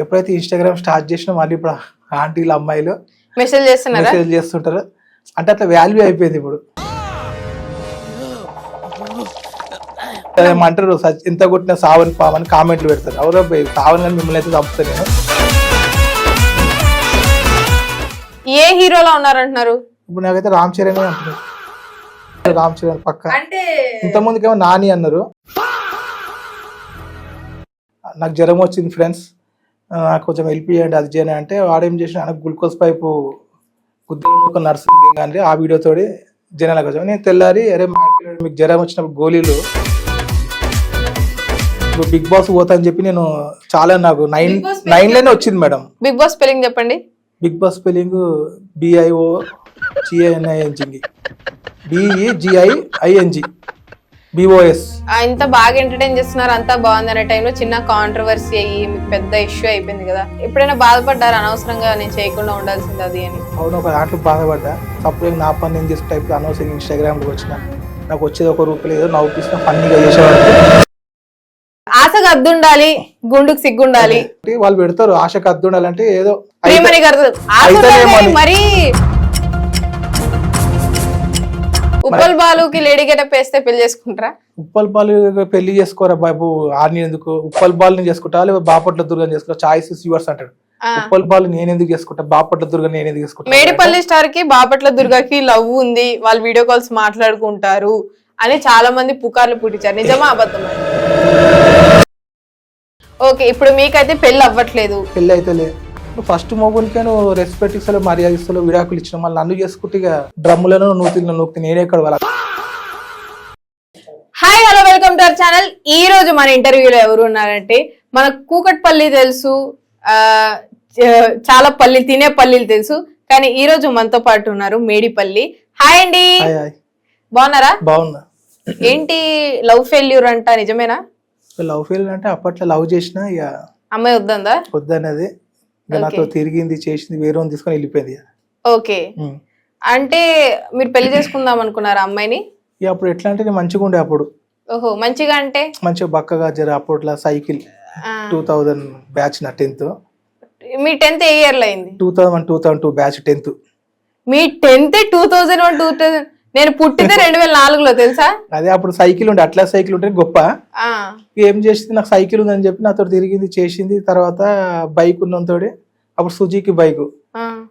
ఎప్పుడైతే Instagram start చేసినా మళ్ళీ ఇప్పుడు ఆంటీలు అమ్మాయిలు మెసేజ్ చేస్తున్నారా? మెసేజ్ చేస్తుంటారు. అంటే అట్లా వాల్యూ అయిపోయింది ఇప్పుడు. ఏమంటారు ఎంత కొట్టిన సావని పావని కామెంట్లు పెడతారు. ఎవరో సావని కానీ మిమ్మల్ని అయితే చంపుతాను నేను. ఏ హీరోలో ఉన్నారంటున్నారు? ఇప్పుడు నాకైతే రామ్ చరణ్ అంటున్నారు. రామ్ చరణ్ పక్క. అంటే ఇంతకుముందుకేమో నాని అన్నారు. నాకు జ్వరం వచ్చింది ఫ్రెండ్స్, నాకు కొంచెం హెల్ప్ చేయండి అది చేయండి అంటే వాడేం చేసిన నాకు గ్లూకోజ్ పైపు ఒక నర్సింగ్ కానీ ఆ వీడియోతోటి జనాలకు వచ్చాము. నేను తెల్లారి అరే మీకు జ్వరం వచ్చినప్పుడు గోళీలు బిగ్ బాస్ పోతా అని చెప్పి నేను చాలా నాకు 9 వచ్చింది మేడం. బిగ్ బాస్ స్పెల్లింగ్ చెప్పండి. Bigg Boss spelling BIOGING BEGIING BOS. ఇంత బాగా ఎంటర్టైన్ చేస్తున్నారు, అంతా బాగుంది అనే టైంలో చిన్న కాంట్రవర్సీ అయ్యి మీకు పెద్ద ఇష్యూ అయిపోయింది కదా. ఎప్పుడైనా బాధపడ్డారు అనవసరంగా నేను చేయకుండా ఉండాల్సింది అది అని? అవును, ఒక దాంట్లో బాధపడ్డా. సపరేట్ నా పని నేను చేసుకుంటే ఇప్పుడు అనవసరంగా ఇన్స్టాగ్రామ్కి వచ్చిన నాకు వచ్చేది ₹1 ఏదో నవ్వుపిస్తున్నా ఫన్నీగా చేసేవాడు. ఆశకు అద్దుండాలి, గుండుకు సిగ్గుండాలి. వాళ్ళు పెడతారు ఆశకు అద్దుండాలంటే ఏదో మరి ఉప్పల్ బాలుకి లేడీ గెటప్ వేస్తే పెళ్లి చేసుకుంటారా? ఉప్పల్ బాలు పెళ్లి చేసుకోరా బాబు, ఆర్ని ఎందుకు? ఉప్పల్ బాలుని చేసుకుంటా లేదా బాపట్ల దుర్గని చేసుకుంటా? చాయిస్ యువర్స్ అంటాడు. ఉప్పల్ బాలు నేను ఎందుకు చేసుకుంటా, బాపట్ల దుర్గ నేను ఎందుకు చేసుకుంటా? మేడిపల్లి స్టార్ కి బాపట్ల దుర్గకి లవ్ ఉంది, వాళ్ళు వీడియో కాల్స్ మాట్లాడుకుంటారు అని చాలా మంది పుకార్లు పుట్టించారు. నిజమా అబద్ధమా? ఓకే, ఇప్పుడు మీకైతే పెళ్లి అవ్వట్లేదు. పెళ్లి అయితే లేదు. ఫస్ట్ మొగునికే నువ్వు రెస్పెక్ట్ ఇస్తలో మర్యాద ఇస్తలో విడాకులు ఇచ్చిన మళ్ళీ నన్ను చేసుకుంటే ఇక డ్రమ్ములను నూతి నేనే ఎక్కడ వాళ్ళ. Hi hello welcome to our channel. ఈ రోజు మన ఇంటర్వ్యూలో ఎవరు ఉన్నారంటే మన కూకట్పల్లి తెలుసు, చాలా పల్లి తినే పల్లీలు తెలుసు, కానీ ఈ రోజు మనతో పాటు ఉన్నారు మేడిపల్లి. హాయ్ అండి, బాగున్నారా? బాగున్నా. ఏంటి లవ్ ఫెయిల్యూర్ అంట, నిజమేనా? లవ్ ఫెయిల్యూర్ అంటే అప్పట్లో లవ్ చేసినా ఇక అమ్మాయి వద్దందా? వద్దనేది నాతో తిరిగింది చేసింది వేరే తీసుకొని వెళ్ళిపోయింది. ఓకే, అంటే మీరు పెళ్లి చేసుకుందాం అనుకున్నారా అమ్మాయిని? అప్పుడు ఎట్లా అంటే నేను మంచిగా ఉండే అప్పుడు. ఓహో, మంచిగా అంటే మంచిగా బక్కగా జర అప్పట్లో సైకిల్ 2000 బ్యాచ్ నా 10th. మీ 10th ఏ ఇయర్ లో అయింది? 2002 బ్యాచ్ 10th. మీ 10th 2001 నేను పుట్టిందే 2004లో తెలుసా? అదే అప్పుడు సైకిల్ ఉండే, అట్లా సైకిల్ ఉంటే గొప్ప. ఏం చేసింది, నాకు సైకిల్ ఉందని చెప్పి నాతో తిరిగింది చేసింది. తర్వాత బైక్ ఉన్నతోడే అప్పుడు సుజుకి బైక్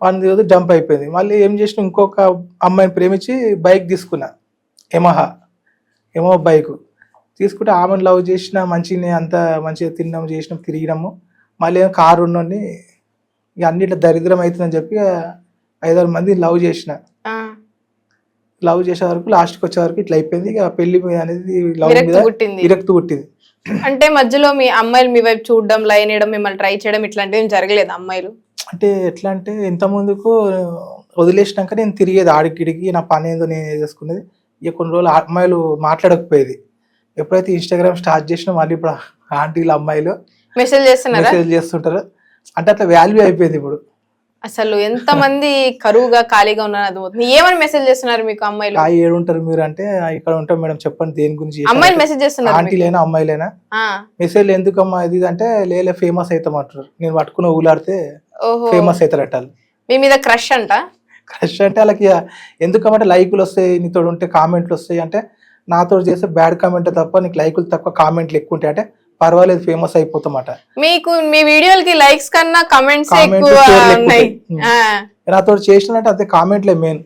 వాడి జంప్ అయిపోయింది. మళ్ళీ ఏం చేసిన ఇంకొక అమ్మాయిని ప్రేమించి బైక్ తీసుకున్నా, ఎమో బైక్ తీసుకుంటే ఆమెను లవ్ చేసిన మంచిగా అంతా మంచిగా తిన్నాము చేసినాం తిరిగినాము. మళ్ళీ కారు ఉన్నోని ఇక అన్నిట్లో దరిద్రం అవుతుందని చెప్పి 5-6 మంది లవ్ చేసిన. లవ్ చేసే వరకు లాస్ట్కి వచ్చే వరకు ఇట్లా అయిపోయింది. ఇక పెళ్లి అనేది లవ్ మీద విరక్తి పుట్టింది. అంటే మధ్యలో మీ అమ్మాయిలు మీ వైపు చూడడం, లైన్ వేయడం, మిమ్మల్ని ట్రై చేయడం ఇట్లాంటివి జరగలేదు అమ్మాయిలు? అంటే ఎట్లా అంటే ఇంత ముందుకు వదిలేసినాక నేను తిరిగేది ఆడికిడికి, నా పని ఏందో నేను చేసుకునేది. ఇక కొన్ని రోజులు అమ్మాయిలు మాట్లాడకపోయేది. ఎప్పుడైతే ఇన్స్టాగ్రామ్ స్టార్ట్ చేసినా మళ్ళీ ఇప్పుడు ఆంటీలు అమ్మాయిలు మెసేజ్ చేస్తుంటారు. అంటే అట్లా వాల్యూ అయిపోయింది ఇప్పుడు. అసలు ఎంత మంది కరువుగా ఖాళీగా ఉన్నారు అర్థమవుతుంది. ఏమని మెసేజ్ చేస్తున్నారు మీకు అమ్మాయిలు? ఏడుంటారు మీరు అంటే ఇక్కడ ఉంటాం మేడం చెప్పండి దేని గురించి. అమ్మాయిలు మెసేజ్ చేస్తున్నారు, ఆంటీలైనా అమ్మాయిలైనా మెసేజ్ ఎందుకమ్మా ఇది అంటే లేలే ఫేమస్ అవుతాం అంటారు. నేను పట్టుకుని ఊలాడితే ఫేమస్ అవుతారట. మీ మీద క్రష్ అంట? క్రష్ అంటే వాళ్ళకి ఎందుకమంటే లైకులు వస్తాయి, నీతో ఉంటే కామెంట్లు వస్తాయి. అంటే నాతో చేస్తే బ్యాడ్ కామెంట్ తప్ప నీకు లైకులు తక్కువ కామెంట్లు ఎక్కువ ఉంటాయి అంటే పర్వాలేదు ఫేమస్ అయిపోతామాట. మీకు మీ వీడియోలకి లైక్స్ కన్నా కామెంట్స్ ఎక్కువ ఉన్నాయి. నాతో చేసినంటే అదే కామెంట్లే మెయిన్.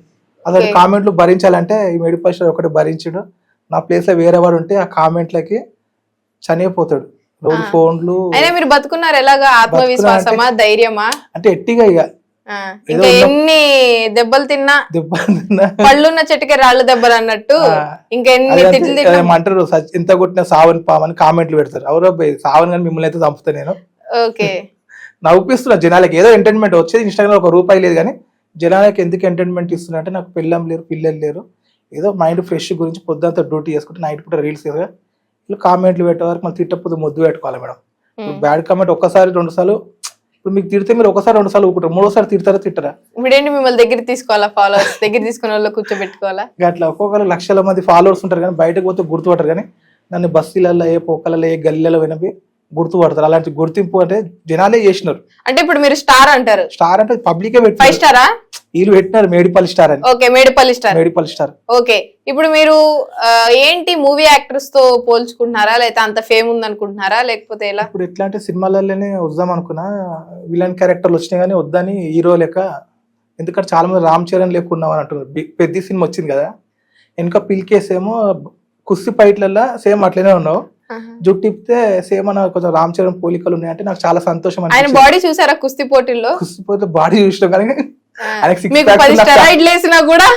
అదే కామెంట్లు భరించాలంటే ఈ మేడిపల్లి ఒకటి భరించడు. నా ప్లేస్ లో వేరే వాడు ఉంటే ఆ కామెంట్లకి చనిపోతాడు. రోజు ఫోన్లు. అయినా మీరు బతుకున్నారు ఎలాగా? ఆత్మవిశ్వాసమా, ధైర్యమా? అంటే ఎట్టిగా ఇక ఇంకా ఎన్ని దెబ్బలు తిన్నా పళ్ళున్న చెట్టుకే రాళ్ళు దెబ్బలు అన్నట్టు ఇంకా ఎన్ని తిట్లు అంటారు ఎంత కొట్టిన సావని పావని కామెంట్లు పెడతారు. ఎవరో సావని కానీ మిమ్మల్ని అయితే చంపుతా నేను. ఓకే, నవ్వుపిస్తున్నా జనాలకి. ఏదో ఎంటర్టైన్మెంట్ వచ్చేది ఇన్స్టాగ్రామ్ ₹1 లేదు కానీ జనాలకి ఎందుకు ఎంటర్టైన్మెంట్ ఇస్తున్నా అంటే నాకు పిల్లలు లేరు పిల్లలు లేరు, ఏదో మైండ్ ఫ్రెష్ గురించి పొద్దుంతా డ్యూటీ చేసుకుంటే నైట్ పూట రీల్స్ కదా ఇలా కామెంట్లు పెట్టే వరకు మనం తిట్టకపోతే ముద్దు పెట్టుకోవాలి మేడం. బ్యాడ్ కామెంట్ ఒక్కసారి 2 సార్లు ఇప్పుడు మీకు తిడితే మీరు 1-2 సార్లు ఊకుంటారు, 3సారి తిడతారా తిట్టరా? ఇప్పుడేంటి మిమ్మల్ని దగ్గర తీసుకోవాలా, ఫాలోవర్స్ దగ్గర తీసుకునే వాళ్ళు కూర్చోబెట్టుకోవాలా? అట్లా ఒక్కొక్కరు లక్షల మంది ఫాలోవర్స్ ఉంటారు కానీ బయటకు పోతే గుర్తుపట్టరు. కానీ నన్ను బస్సులలో ఏ పొక్కలలో ఏ గల్లీలలో వినపి గుర్తుపడతారు. అలాంటి గుర్తింపు అంటే జనాలే చేసినారు. అంటే ఇప్పుడు మీరు స్టార్ అంటారు, స్టార్ అంటే పబ్లికే 5 పెట్టారు. స్టారా? వీళ్ళు పెట్టినారు మేడిపల్లి స్టార్ అని. Okay, Medipalli star. Medipalli star. Okay, ఇప్పుడు మీరు ఏంటి మూవీ యాక్టర్స్ తో పోల్చుకుంటున్నారా, లేకపోతే అంత ఫేమ్ ఉంది అనుకుంటున్నారా, లేకపోతే ఎలా? ఇప్పుడు ఎట్లా అంటే సినిమాలలోనే వద్దాం అనుకున్నా, విలన్ క్యారెక్టర్లు వచ్చినాయి కానీ వద్దని హీరో లెక్క. ఎందుకంటే చాలా మంది రామ్ చరణ్ లెక్క ఉన్నామని అంటున్నారు. పెద్ద సినిమా వచ్చింది కదా, వెనక పిల్కేసేమో కుస్తీ ఫైట్లలో సేమ్ అట్లనే ఉన్నావు, జుట్టు ఇప్పితే సేమ్ అన్న కొంచెం రామ్ చరణ్ పోలికలు ఉన్నాయంటే నాకు చాలా సంతోషం. ఆయన బాడీ చూసారా కుస్తీ పోటీల్లో? కుస్తీ పోటీ బాడీ చూసినాం కానీ మీకు 10 స్టెరాయిడ్లు వేసినా కూడా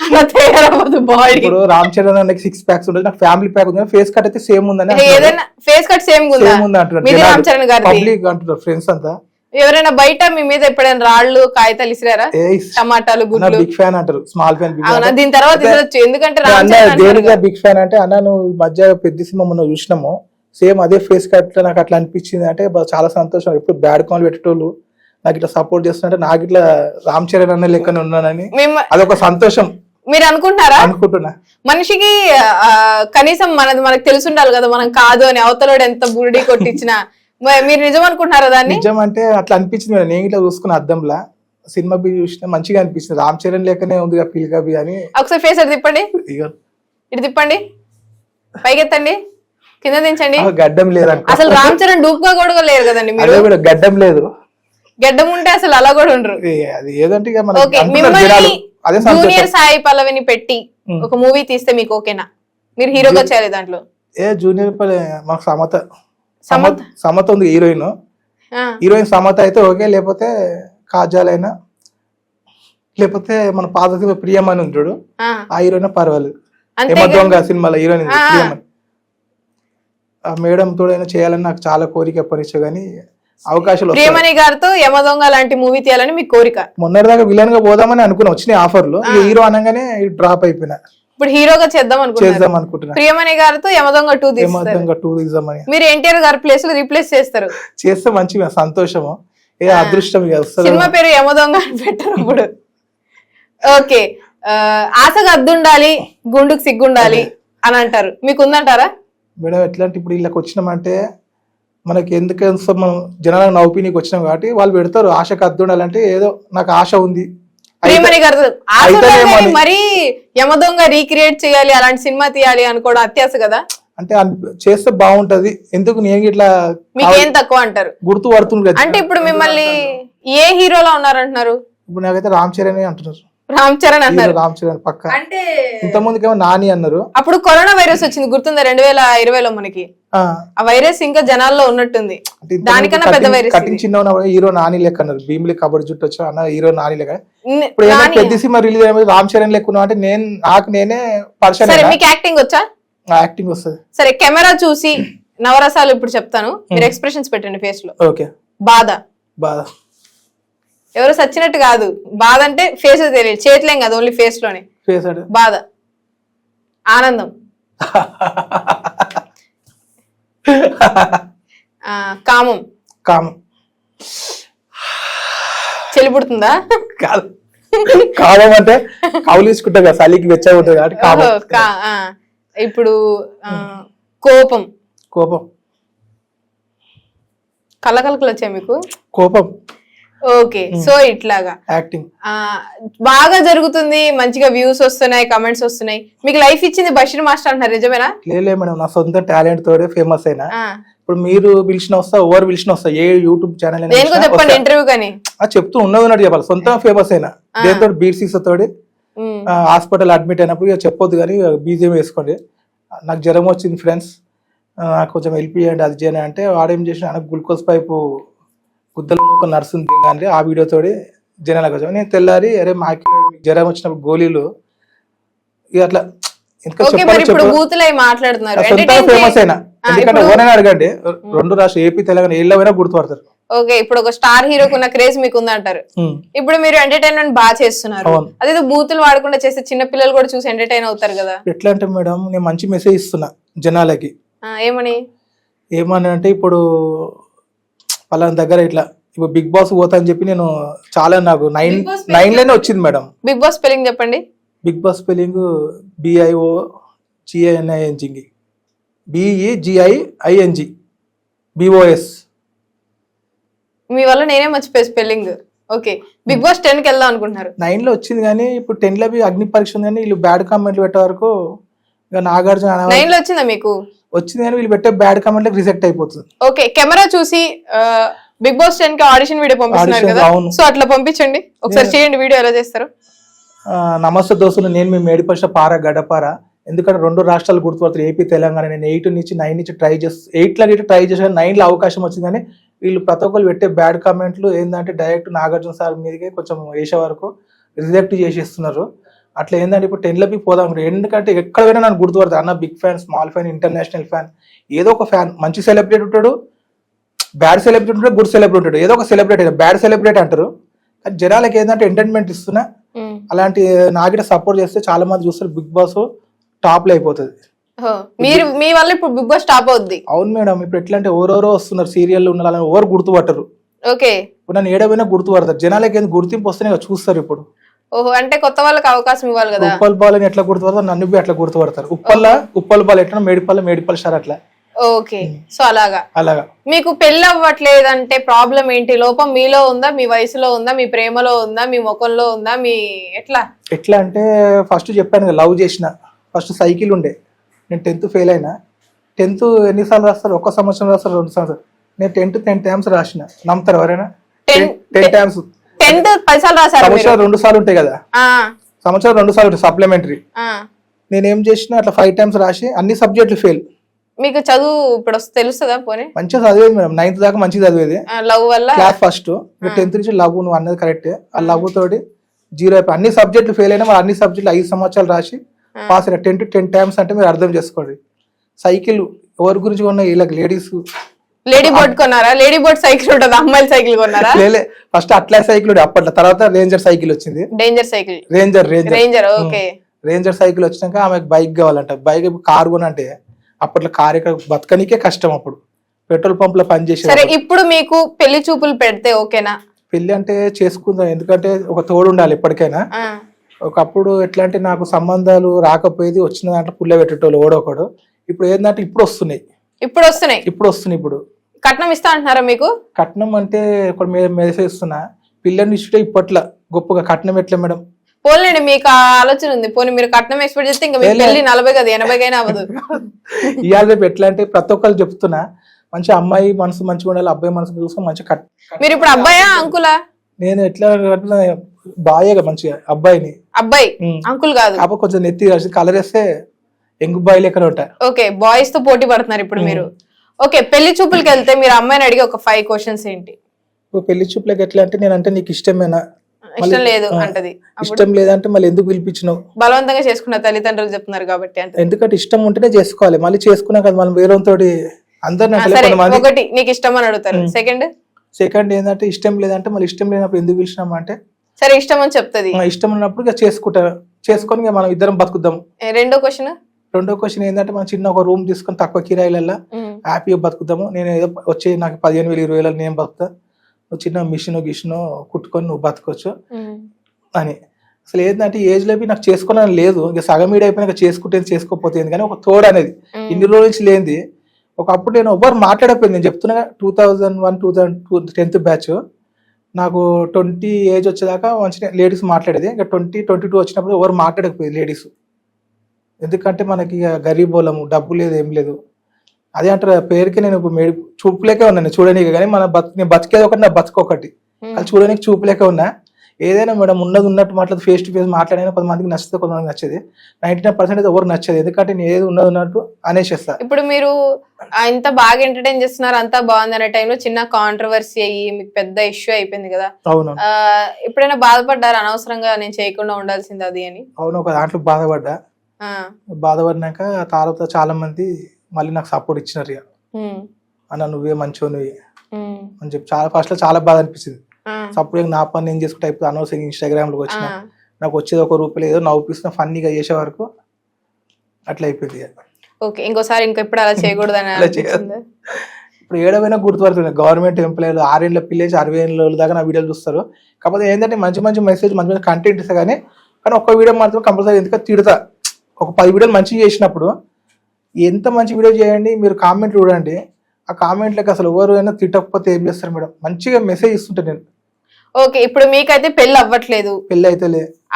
అలా తయారవ్వదు బాడీ. ఇప్పుడు రామ్ చరణ్ అన్న 6 ప్యాక్స్ ఉంటుంది, నాకు ఫ్యామిలీ ప్యాక్ ఉంది, ఫేస్ కట్ అయితే సేమ్ ఉందని. ఏదైనా ఫేస్ కట్ సేమ్ ఉంది అంటున్నారు పబ్లిక్ అంటున్నారు, ఫ్రెండ్స్ అంతా. ఎవరైనా బయట మీ మీద ఎప్పుడైనా రాళ్ళు కాగితాలు ఇసిరారా? టమాటాలు, గుడ్లు? బిగ్ ఫ్యాన్ అంటారు, స్మాల్ ఫ్యాన్. అవునా, దీని తర్వాత ఎందుకంటే దేనిగా బిగ్ ఫ్యాన్ అంటే, అన్న నువ్వు ఈ మధ్య పెద్ద సినిమా మనం చూసినాము, సేమ్ అదే ఫేస్ కట్ నాకు అట్లా అనిపించింది అంటే చాలా సంతోషం. ఎప్పుడు బ్యాడ్ కామెంట్ పెట్టేటోళ్ళు నాకు ఇట్లా సపోర్ట్ చేస్తుంటే నాకు ఇట్లా రామ్ చరణ్ అన్న లెక్కనే ఉన్నానని అదొక సంతోషం. మీరు అనుకుంటారా? అనుకుంటున్నా. మనిషికి కనీసం మనకు తెలిసి ఉండాలి కదా మనం కాదు అని, అవతలోడు ఎంత బుడి కొట్టించినా. మీరు నిజం అనుకుంటున్నారా దాన్ని? నిజం అంటే అట్లా అనిపించింది. నేను ఇట్లా చూసుకున్న అద్దంలా సినిమా బి చూసిన మంచిగా అనిపించింది, రామ్ చరణ్ లెక్కనే ఉంది ఫీల్ గా బి అని. ఒకసారి ఫేస్ అటు తిప్పండి, ఇటు తిప్పండి, పైకెత్తండి, కింద దించండి. గడ్డం లేదు అసలు రామ్ చరణ్ డూప్గా కూడా లేరు కదండి మీరు. గడ్డం లేదు, గడ్డం ఉంటే అసలు అలా కూడా ఉండరు. అది ఏదంటే జూనియర్ సాయి పల్లవిని పెట్టి ఒక మూవీ తీస్తే మీకు ఓకేనా? మీరు హీరోగా చేయాలి దాంట్లో. జూనియర్ మాకు సమత ఉంది, హీరోయిన్ సమత అయితే ఓకే, లేకపోతే కాజల్ అయినా, లేకపోతే మన పాత ప్రియమని ఉంటాడు ఆ హీరోయిన్ పర్వాలేదు. దొంగ సినిమాలో హీరోయిన్ ప్రియమని, ఆ మేడం తోడైనా చేయాలని నాకు చాలా కోరిక ఎప్పటిచ్చో గానీ అవకాశాలు. ప్రియమణి గారితో యమదొంగ లాంటి మూవీ తీయాలని మీ కోరిక? మొన్నటిదాకా విలన్ గా పోదామని అనుకున్నా, వచ్చినాయి ఆఫర్లు, హీరో అనగానే డ్రాప్ అయిపోయినా. ఇప్పుడు హీరోగా చేద్దాం అనుకుంటున్నా. ప్రియమణి గారితో యమదొంగ 2 తీద్దామని. మీరు ఎన్టీఆర్ గారి ప్లేస్ లో రీప్లేస్ చేస్తారు, చేస్తే మంచిగా సంతోషము, ఏ అదృష్టం. సినిమా పేరు యమదొంగ అని పెట్టరు ఇప్పుడు. ఓకే, ఆశగా అద్దుండాలి, గుండుకు సిగ్గుండాలి అని అంటారు, మీకు ఉందంటారా? మేడం ఎట్లా అంటే ఇప్పుడు వీళ్ళకి వచ్చినామంటే మనకి ఎందుకు మనం జనాలకు నవ్వుపీనికి వచ్చినాం కాబట్టి వాళ్ళు పెడతారు ఆశకు అద్దుండాలంటే, ఏదో నాకు ఆశ ఉంది. మరి యమదొంగ రీక్రియేట్ చేయాలి, అలాంటి సినిమా తీయాలి అనుకోవడం అత్యాశ కదా. అంటే చేస్తే బాగుంటది, ఎందుకు నేను ఇట్లా మీకేం తక్కువ అంటారు? గుర్తు పడుతుంది కదా. అంటే ఇప్పుడు మిమ్మల్ని ఏ హీరోలో ఉన్నారంటున్నారు? ఇప్పుడు నాకైతే రామ్ చరణ్ అంటున్నారు. రామ్ చరణ్ అన్నారు, రామ్ చరణ్ పక్క. అంటే ఇంత ముందుకేమో నాని అన్నారు. అప్పుడు కరోనా వైరస్ వచ్చింది గుర్తుందా 2020లో మనకి? ఆ వైరస్ ఇంకా జనాల్లో ఉన్నట్టుంది, దానికన్నా పెద్ద వైరస్. కటింగ్ చిన్న హీరో నాని లెక్క అన్నారు, భీమిలి కబడ్డీ జుట్టు వచ్చా అన్న హీరో నాని లెక్క. ఇప్పుడు ఏమైనా పెద్ద సినిమా రిలీజ్ అయిపోయి రామ్ చరణ్ లెక్క ఉన్నా అంటే నేనే పర్సన్. మీకు యాక్టింగ్ వచ్చా? యాక్టింగ్ వస్తుంది. సరే, కెమెరా చూసి నవరసాలు ఇప్పుడు చెప్తాను, మీరు ఎక్స్ప్రెషన్స్ పెట్టండి ఫేస్ లో. ఓకే. బాధ. ఎవరు సచ్చినట్టు కాదు, బాధ అంటే ఫేస్ తెలియదు, చేతులేం కాదు, ఓన్లీ ఫేస్ లోనే బాధ. ఆనందం. కామం. చెలి పుడుతుందా? కాదు, కామం అంటే కౌలు తీసుకుంటా కదా, చలికి వెచ్చగా ఉంటుంది కాబట్టి. ఇప్పుడు కోపం. కళ్ళకలకలు వచ్చాయి మీకు? కోపం. ఓకే, సో ఇట్లాగా యాక్టింగ్ బాగా జరుగుతుంది, మంచిగా వ్యూస్ వస్తున్నాయి, కమెంట్స్ వస్తున్నాయి. మీకు లైఫ్ ఇచ్చింది బషీర్ మాస్టర్ అంటారు, నిజమేనా? లేదు మేడం, నా సొంత టాలెంట్ తోడే ఫేమస్ అయినా. ఇప్పుడు మీరు పిలిచిన వస్తా, ఓవర్ పిలిచిన వస్తా, ఏ యూట్యూబ్ ఛానల్ చెప్పండి ఇంటర్వ్యూ కానీ చెప్తూ ఉన్నది చెప్పాలి. సొంత ఫేమస్ అయినా దేంతో బీట్ సిక్స్ తోడి హాస్పిటల్ అడ్మిట్ అయినప్పుడు ఇక చెప్పొద్దు కానీ బీజేం వేసుకోండి, నాకు జ్వరం వచ్చింది ఫ్రెండ్స్, నాకు కొంచెం హెల్ప్ చేయండి అది చేయని అంటే వాడేం చేసిన గ్లూకోజ్ పైపు గుద్దలో ఒక నర్సు ఉంది కానీ ఆ వీడియోతోటి జనాలకు వచ్చాము. నేను తెల్లారి అరే మాకి జ్వరం వచ్చినప్పుడు గోళీలు ఇక అట్లా ఫేమస్ అయినా. ఎందుకంటే ఎవరైనా అడగండి, 2 రాష్ట్రాలు ఏపీ తెలంగాణ ఏళ్ళైనా గుర్తుపడతారు. ఓకే, ఇప్పుడు ఒక స్టార్ హీరోకు ఉన్న క్రేజ్ మీకు ఉందంటారు. ఇప్పుడు మీరు ఎంటర్టైన్మెంట్ బాగా చేస్తున్నారు, అదే బూతులు వాడకుండా చేస్తే చిన్న పిల్లలు కూడా చూసి ఎంటర్టైన్ అవుతారు కదా. ఎట్లా అంటే మేడం, నేను మంచి మెసేజ్ ఇస్తున్నా జనాలకి. ఏమని అంటే ఇప్పుడు వాళ్ళ దగ్గర ఇట్లా ఇప్పుడు బిగ్ బాస్ పోతా అని చెప్పి నేను చాలా నాకు 9 లోనే వచ్చింది మేడం. బిగ్ బాస్ స్పెల్లింగ్ చెప్పండి. Bigg Boss spelling BIOGINING BEGIING B O S. మీ వల్ల నేనే మర్చిపోయి స్పెల్లింగ్. ఓకే, బిగ్ బాస్ 10 కి వెళ్దాం అనుకుంటున్నారు. 9 లో వచ్చింది కానీ ఇప్పుడు 10 లో అగ్ని పరీక్ష ఉంది కానీ వీళ్ళు బ్యాడ్ కామెంట్లు పెట్టే వరకు ఇక నాగార్జున 9 లో వచ్చిందా మీకు? వచ్చింది కానీ వీళ్ళు పెట్టే బ్యాడ్ కామెంట్లకు రిజెక్ట్ అయిపోతుంది. ఓకే, కెమెరా చూసి బిగ్ బాస్ 10 కి ఆడిషన్ వీడియో పంపిస్తున్నారు కదా, సో అట్లా పంపించండి ఒకసారి, చేయండి వీడియో ఎలా చేస్తారు. నమస్తే దోస్తులు, నేను మీ మేడిపక్ష పార గడపార. ఎందుకంటే 2 రాష్ట్రాలు గుర్తుపడతారు, ఏపీ తెలంగాణ. నేను 8 నుంచి 9 నుంచి ట్రై చేసి 8లో ట్రై చేసాను, 9లో అవకాశం వచ్చింది కానీ వీళ్ళు ప్రతి ఒక్కరు పెట్టే బ్యాడ్ కామెంట్లు ఏంటంటే డైరెక్ట్ నాగార్జున సార్ మీదకే కొంచెం వేసే వరకు రిజెక్ట్ చేసేస్తున్నారు. అట్లా ఏంటంటే ఇప్పుడు 10లోకి పోదాం, ఎందుకంటే ఎక్కడ పోయినా నన్ను గుర్తుపడతారు. అన్న big fan, small fan, international fan, ఏదో ఒక ఫ్యాన్. మంచి సెలబ్రిటీ ఉంటాడు, బ్యాడ్ సెలబ్రిటీ ఉంటాడు, గుడ్ సెలబ్రిటీ ఉంటాడు, ఏదో ఒక సెలబ్రిటీ. బ్యాడ్ సెలబ్రిటీ అంటారు కానీ జనాలకి ఏంటంటే ఎంటర్టైన్మెంట్ ఇస్తున్నా. అలాంటి నాగిట సపోర్ట్ చేస్తే చాలా మంది చూస్తారు, బిగ్ బాస్ టాప్ లో అయిపోతుంది. మీరు మీ వల్ల ఇప్పుడు బిగ్ బాస్ టాప్ అవుద్ది. అవును మేడం, ఇప్పుడు ఎట్లా అంటే ఎవరెవరో వస్తున్నారు సీరియల్ ఉన్న వాళ్ళని ఎవరు గుర్తుపట్టరు. ఓకే, ఇప్పుడు నన్ను ఏడమైనా గుర్తుపడతారు, జనాలకి ఏంది గుర్తింపు వస్తేనే చూస్తారు. ఇప్పుడు ఓహో, అంటే కొత్త వాళ్ళకి అవకాశం ఇవ్వాలి కదా. ఉప్పల్ బాల్ ఎట్లా గుర్తుపడతారు, నన్ను అట్లా గుర్తుపడతారు. ఉప్పల్ బాల్ ఎట్లా, మేడిపల్ స్టార్ అట్లా. ఓకే, సో అలాగా. అలాగా మీకు పెళ్లి అవ్వట్లేదంటే ప్రాబ్లం ఏంటి? లోపం మీలో ఉందా, మీ వయసులో ఉందా, మీ ప్రేమలో ఉందా, మీ ముఖంలో ఉందా, మీ ఎట్లా అంటే ఫస్ట్ చెప్పాను కదా, లవ్ చేసిన ఫస్ట్ సైకిల్ ఉండే. నేను 10th ఫెయిల్ అయినా. 10th ఎన్నిసార్లు రాస్తారు? 1 సంవత్సరం రాస్తారు, 2 సంవత్సరాలు. నేను 10 టైమ్స్ రాసిన. నమ్ముతారు ఎవరైనా? 10 టైమ్స్. 10 సార్లు రాశారు. సంవత్సరాలు 2 సార్లు ఉంటాయి కదా, సంవత్సరాలు 2 సార్లు ఉంటాయి సప్లిమెంటరీ. నేనేం చేసిన అట్లా 5 టైమ్స్ రాసి అన్ని సబ్జెక్టులు ఫెయిల్. మీకు చదువు ఇప్పుడు తెలుస్తుందా? పోనీ మంచిగా చదివేది మేడం, 9th దాకా మంచిగా చదివేది. లవ్ వల్ల క్లాస్ ఫస్ట్. 10th నుంచి లవ్, నువ్వు అన్నది కరెక్టే. ఆ లవ్ తోటి 0 అయిపోయి అన్ని సబ్జెక్టులు ఫెయిల్ అయినా. మరి అన్ని సబ్జెక్టులు 5 సంవత్సరాలు రాసి పాస్ అయినా. 10 టైమ్స్ అంటే మీరు అర్థం చేసుకోండి. సైకిల్ ఎవరి గురించి కొన్నా, వీళ్ళకి లేడీస్. లేడీ బోర్డ్ కొన్నారా? లేడీ బోర్డ్ సైకిల్ ఉంటుంది, అమ్మాయిల సైకిల్ కొన్నారా? ఫస్ట్ అట్లా సైకిల్ ఉండే అప్పట్లో, తర్వాత రేంజర్ సైకిల్ వచ్చింది. Danger cycle, ranger. Okay, ranger cycle వచ్చినాక ఆమెకు బైక్ కావాలంట. బైక్ కారు కొనంటే అప్పట్లో కారు ఇక్కడ బతకనికే కష్టం. అప్పుడు పెట్రోల్ పంప్ లో పనిచేసే. సరే, ఇప్పుడు మీకు పెళ్లి చూపులు పెడితే ఓకేనా? పెళ్లి అంటే చేసుకుందాం, ఎందుకంటే ఒక తోడు ఉండాలి ఎప్పటికైనా. ఒకప్పుడు ఎట్లా అంటే నాకు సంబంధాలు రాకపోయేది, వచ్చిన దాంట్లో పుల్ల పెట్టేటోళ్ళు ఓడొకడు. ఇప్పుడు ఏంటంటే ఇప్పుడు వస్తున్నాయి. ఇప్పుడు కట్నం ఇస్తా అంటున్నారా? మీకు కట్నం అంటే ఇప్పుడు మెసేజ్ ఇస్తున్నా, పిల్లని ఇష్టం ఇప్పట్లో గొప్పగా. కట్నం ఎట్లా మేడం? పోలేండి, మీకు ఆలోచన ఉంది. పోనీ మీరు కట్నం ఎక్స్పెక్ట్ చేస్తే ఇంకా మీ పెళ్లి 40 కదా 80 అవ్వదు. ఇవాళ రేపు ఎట్లా అంటే ప్రతి ఒక్కరు చెప్తున్నా, మంచి అమ్మాయి మనసు మంచిగా ఉండాలి, అబ్బాయి మనసు చూసుకొని మంచిగా మీరు ఇప్పుడు అబ్బాయా అంకులా? నేను ఎట్లా బాయేగా మంచిగా అబ్బాయిని. అబ్బాయి అంకుల్ కాదు, అబ్బాయి కొంచెం నెత్తి రాసి కలర్ వేస్తే ఎంగు బాయ్ లెక్కన ఉంటాయి. ఓకే, బాయ్స్ తో పోటీ పడుతున్నారు ఇప్పుడు మీరు. ఓకే, పెళ్లి చూపులకి వెళ్తే మీరు అమ్మాయిని అడిగే ఒక 5 క్వశ్చన్స్ ఏంటి? ఇప్పుడు పెళ్లి చూపులకి ఎట్లా అంటే, నేనంటే నీకు ఇష్టమేనా? ఇష్టం లేదు అంటది. ఇష్టం లేదంటే మళ్ళీ ఎందుకు పిలిపించినావు? బలవంతంగా చేసుకున్న తల్లిదండ్రులు చెప్తున్నారు కాబట్టి అంటే. ఎందుకంటే ఇష్టం ఉంటేనే చేసుకోవాలి, మళ్ళీ చేసుకున్నా కదా మనం వేరే తోటి అందరిని. ఒకటి నీకు ఇష్టం అని అడుగుతారు. సెకండ్ ఏంటంటే ఇష్టం లేదంటే మళ్ళీ ఇష్టం లేనప్పుడు ఎందుకు పిలిచినామా అంటే, సరే ఇష్టం అని చెప్తుంది. ఇష్టం ఉన్నప్పుడు ఇక చేసుకొని మనం ఇద్దరం బతుకుద్దాం. రెండో క్వశ్చన్ ఏంటంటే మనం చిన్న ఒక రూమ్ తీసుకొని తక్కువ కిరాయిలల్లా హ్యాపీగా బతుకుదాము. నేను ఏదో వచ్చే నాకు 15,000 20,000 నేను బతుకుతా, నువ్వు చిన్న మిషన్ గిషను కుట్టుకొని నువ్వు బతకొచ్చు అని. అసలు ఏంటంటే ఏజ్ లో నాకు చేసుకోవాలని లేదు, ఇక సగం ఈడ అయిపోయినా చేసుకుంటే చేసుకోకపోతే కానీ ఒక తోడు అనేది ఇన్ని రోజుల నుంచి లేనిది. ఒకప్పుడు నేను ఎవ్వరు మాట్లాడకపోయింది. నేను చెప్తున్నా 2001-2002 10th బ్యాచ్, నాకు 20 ఏజ్ వచ్చేదాకా మంచిగా లేడీస్ మాట్లాడేది. ఇంకా 20-22 వచ్చినప్పుడు ఎవరు మాట్లాడకపోయింది లేడీస్. ఎందుకంటే మనకి గరీబోళము, డబ్బు లేదు, ఏం లేదు. అదే అంటారు పేరుకి నేను చూపులేకే ఉన్నాను చూడనీకి, కానీ నేను బతికేది ఒకటి, నా బతుకొకటి. అది చూడడానికి చూపులేకే ఉన్నా. ఏదైనా మేడం ఉన్నది ఉన్నట్టు మాట్లాడు, ఫేస్ టు ఫేస్ మాట్లాడినా కొంతమందికి నచ్చుతుంది, కొంతమందికి నచ్చేది. 99% ఎవరికి నచ్చదు, ఎందుకంటే నేను ఏది ఉన్నది ఉన్నట్టు అనేసేస్తా. ఇప్పుడు మీరు ఇంత బాగా ఎంటర్టైన్ చేస్తున్నారు, అంతా బాగుంది అనే టైంలో చిన్న కాంట్రవర్సీ అయ్యి మీకు పెద్ద ఇష్యూ అయిపోయింది కదా. అవును. ఎప్పుడైనా బాధపడ్డారు అనవసరంగా నేను చేయకుండా ఉండాల్సింది అది అని? అవును, ఒక దాంట్లో బాధపడినాక తర్వాత చాలా మంది మళ్ళీ నాకు సపోర్ట్ ఇచ్చినారు. ఇక అన్న నువ్వే మంచిగా నువ్వే అని చెప్పి చాలా ఫస్ట్ లో చాలా బాధ అనిపించింది. సపోర్ట్ నా పని నేను చేసుకుంటే అయిపోతుంది, అనవసరంగా ఇన్స్టాగ్రామ్ లోకి వచ్చిన నాకు వచ్చేది ₹1 ఏదో నవ్వుపిస్తున్నా, ఫన్నీగా చేసే వరకు అట్లా అయిపోయింది. ఓకే, ఇంకోసారి ఇంకెప్పుడు అలా చేయకూడదని ఇప్పుడు ఏడవైనా గుర్తుపడుతుంది. గవర్నమెంట్ ఎంప్లాయీలు 6 ఏళ్ళ పిల్లేసి 60 ఏళ్ళ దాకా నా వీడియోలు చూస్తారు. కాకపోతే ఏంటంటే మంచి మెసేజ్, మంచి కంటెంట్ ఇస్తా, కానీ ఒక్క వీడియో మాత్రం కంపల్సరీ ఎందుకంటే తిడతా. ఒక 10 వీడియోలు మంచిగా చేసినప్పుడు ఎంత మంచి వీడియో చేయండి, మీరు కామెంట్ చూడండి, ఆ కామెంట్లకి అసలు ఎవరైనా తిట్టకపోతే ఏం చేస్తారు మేడం, మంచిగా మెసేజ్ ఇస్తుంటా నేను. ఓకే, ఇప్పుడు మీకైతే పెళ్లి అవ్వట్లేదు, పెళ్లి అయితే